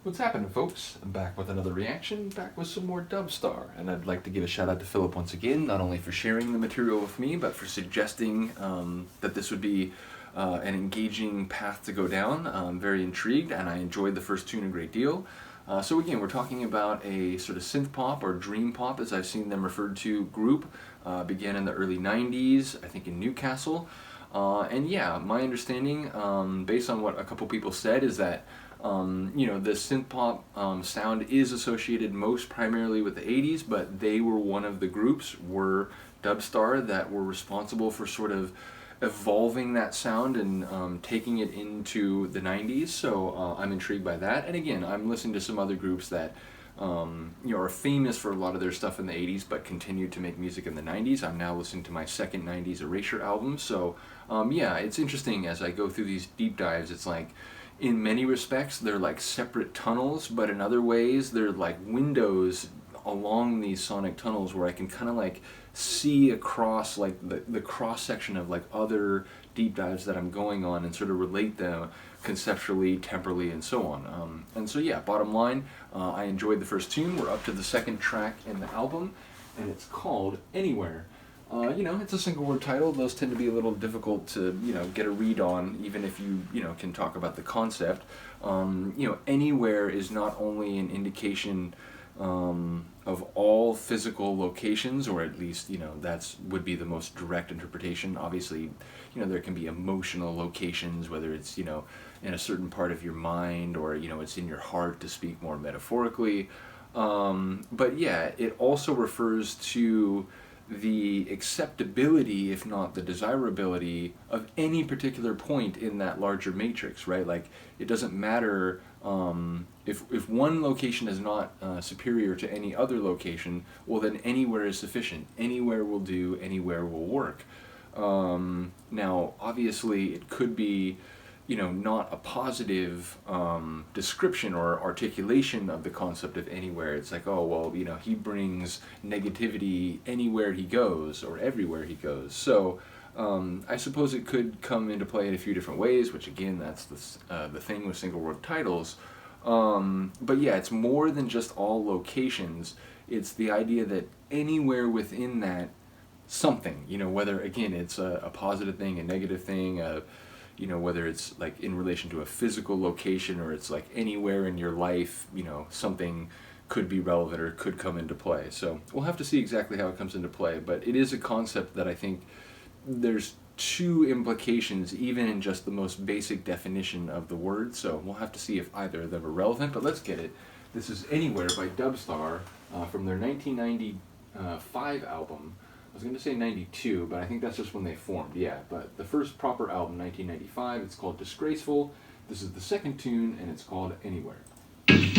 What's happening, folks? I'm back with another reaction, back with some more Dubstar, and I'd like to give a shout out to Philip once again, not only for sharing the material with me, but for suggesting that this would be an engaging path to go down. I'm very intrigued, and I enjoyed the first tune a great deal. So again, we're talking about a sort of synth pop or dream pop, as I've seen them referred to, group. Began in the early 90s, I think in Newcastle. And yeah, my understanding, based on what a couple people said, is that the synth pop sound is associated most primarily with the 80s, but they were one of the groups, were Dubstar, that were responsible for sort of evolving that sound and taking it into the 90s. So I'm intrigued by that. And again, I'm listening to some other groups that are famous for a lot of their stuff in the 80s, but continued to make music in the 90s. I'm now listening to my second 90s Erasure album. So yeah, it's interesting as I go through these deep dives. It's like, in many respects, they're like separate tunnels, but in other ways, they're like windows along these sonic tunnels where I can kind of like see across like the cross section of like other deep dives that I'm going on and sort of relate them conceptually, temporally, and so on. And so yeah, bottom line, I enjoyed the first tune. We're up to the second track in the album, and it's called Anywhere. It's a single word title. Those tend to be a little difficult to, get a read on, even if you, can talk about the concept. Anywhere is not only an indication of all physical locations, or at least, that's would be the most direct interpretation. Obviously, there can be emotional locations, whether it's, in a certain part of your mind, or, it's in your heart, to speak more metaphorically. But yeah, it also refers to the acceptability, if not the desirability, of any particular point in that larger matrix, right? Like, it doesn't matter if one location is not superior to any other location, well then anywhere is sufficient. Anywhere will do, anywhere will work. Now, obviously, it could be not a positive description or articulation of the concept of anywhere. It's like, oh, well, he brings negativity anywhere he goes, or everywhere he goes. So I suppose it could come into play in a few different ways, which again, that's the thing with single word titles. But yeah, it's more than just all locations. It's the idea that anywhere within that something, whether again it's a positive thing, a negative thing, whether it's like in relation to a physical location, or it's like anywhere in your life, something could be relevant or could come into play. So we'll have to see exactly how it comes into play, but it is a concept that I think there's two implications, even in just the most basic definition of the word. So we'll have to see if either of them are relevant, but let's get it. This is Anywhere by Dubstar from their 1995 album. I was going to say 92, but I think that's just when they formed, yeah. But the first proper album, 1995, it's called Disgraceful. This is the second tune, and it's called Anywhere. Oof,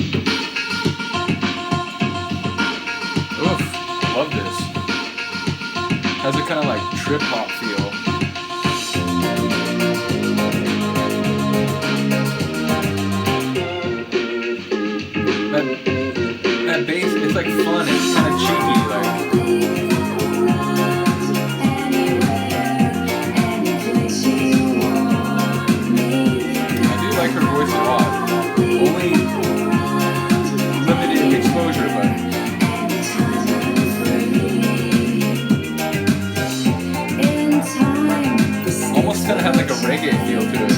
love this. Has a kind of like trip-hop feel. That bass, it's like fun, it's kind of cheeky, like... her voice a lot. Only limited exposure, but almost kind of had like a reggae feel to it.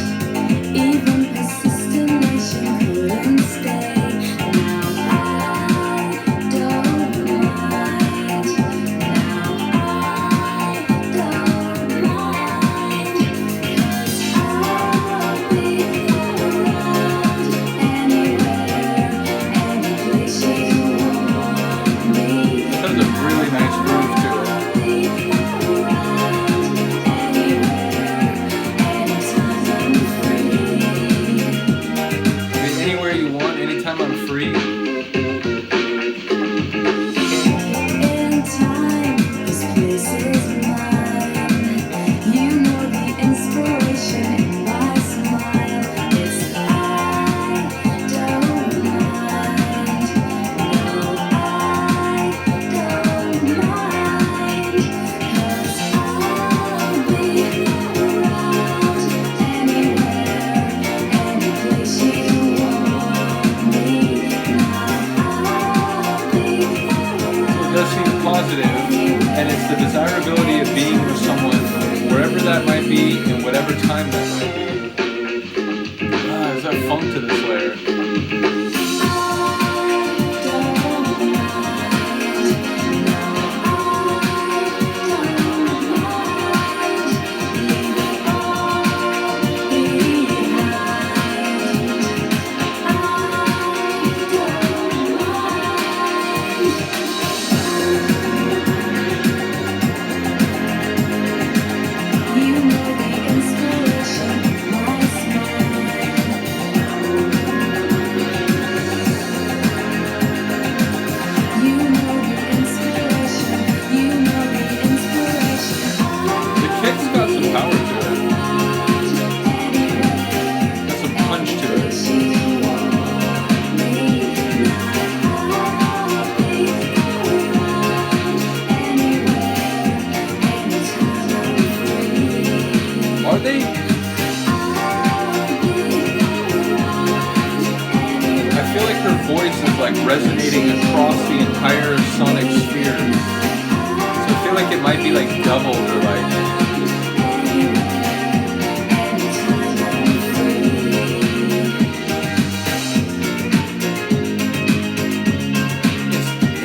voice is like resonating across the entire sonic sphere. So I feel like it might be like doubled or like.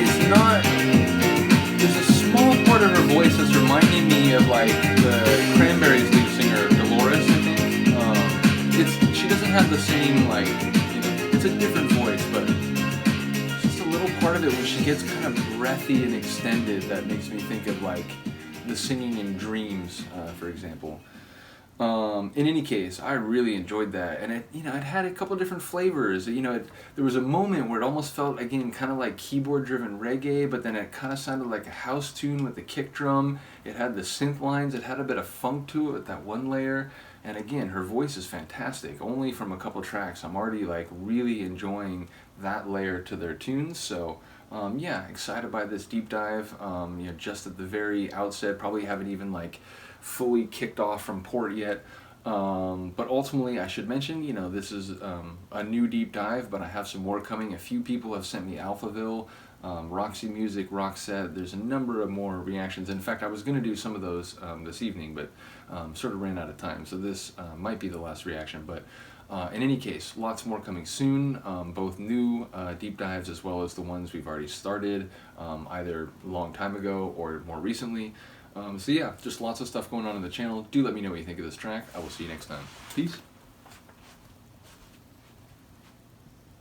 It's not. There's a small part of her voice that's reminding me of like the Cranberries lead singer Dolores, I think. She doesn't have the same like. It's a different voice, but it's just a little part of it when she gets kind of breathy and extended that makes me think of like the singing in Dreams, for example. In any case, I really enjoyed that, and it had a couple different flavors. There was a moment where it almost felt again kind of like keyboard-driven reggae, but then it kind of sounded like a house tune with the kick drum. It had the synth lines. It had a bit of funk to it with that one layer. And again, her voice is fantastic. Only from a couple tracks, I'm already like really enjoying that layer to their tunes. So yeah, excited by this deep dive. Just at the very outset, probably haven't even like fully kicked off from port yet. But ultimately, I should mention, this is a new deep dive, but I have some more coming. A few people have sent me Alphaville, Roxy Music, Roxette. There's a number of more reactions. In fact, I was going to do some of those this evening, but sort of ran out of time. So this might be the last reaction. But in any case, lots more coming soon, both new deep dives as well as the ones we've already started, either a long time ago or more recently. So yeah, just lots of stuff going on in the channel. Do let me know what you think of this track. I will see you next time. Peace.